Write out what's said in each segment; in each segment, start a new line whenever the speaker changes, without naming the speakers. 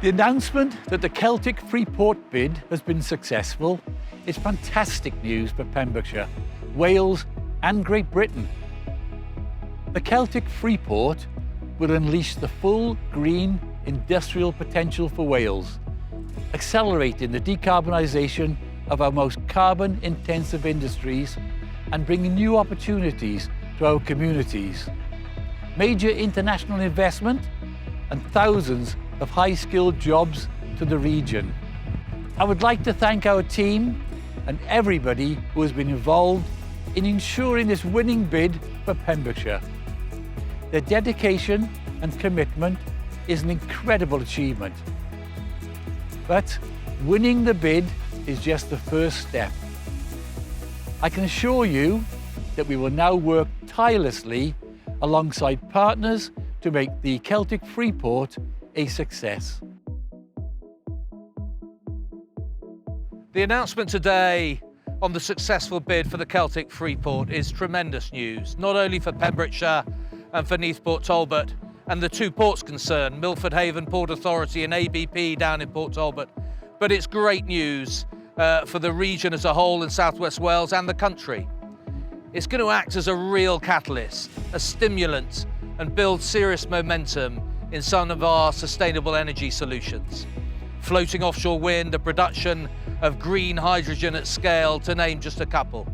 The announcement that the Celtic Freeport bid has been successful is fantastic news for Pembrokeshire, Wales and Great Britain. The Celtic Freeport will unleash the full green industrial potential for Wales, accelerating the decarbonisation of our most carbon-intensive industries and bringing new opportunities to our communities. Major international investment and thousands of high-skilled jobs to the region. I would like to thank our team and everybody who has been involved in ensuring this winning bid for Pembrokeshire. Their dedication and commitment is an incredible achievement. But winning the bid is just the first step. I can assure you that we will now work tirelessly alongside partners to make the Celtic Freeport a success.
The announcement today on the successful bid for the Celtic Freeport is tremendous news, not only for Pembrokeshire and for Neath Port Talbot and the two ports concerned, Milford Haven Port Authority and ABP down in Port Talbot, but it's great news for the region as a whole in South West Wales and the country. It's going to act as a real catalyst, a stimulant, and build serious momentum in some of our sustainable energy solutions. Floating offshore wind, the production of green hydrogen at scale, to name just a couple.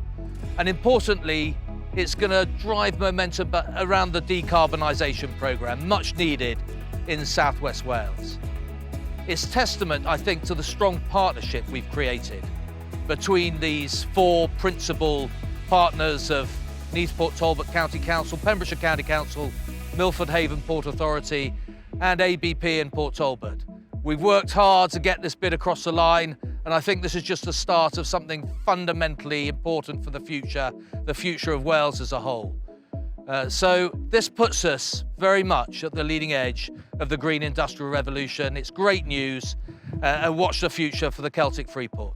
And importantly, it's going to drive momentum around the decarbonisation programme, much needed in South West Wales. It's testament, I think, to the strong partnership we've created between these four principal partners of Neath Port Talbot County Council, Pembrokeshire County Council, Milford Haven Port Authority and ABP in Port Talbot. We've worked hard to get this bid across the line, and I think this is just the start of something fundamentally important for the future of Wales as a whole. So this puts us very much at the leading edge of the green industrial revolution. It's great news, and watch the future for the Celtic Freeport.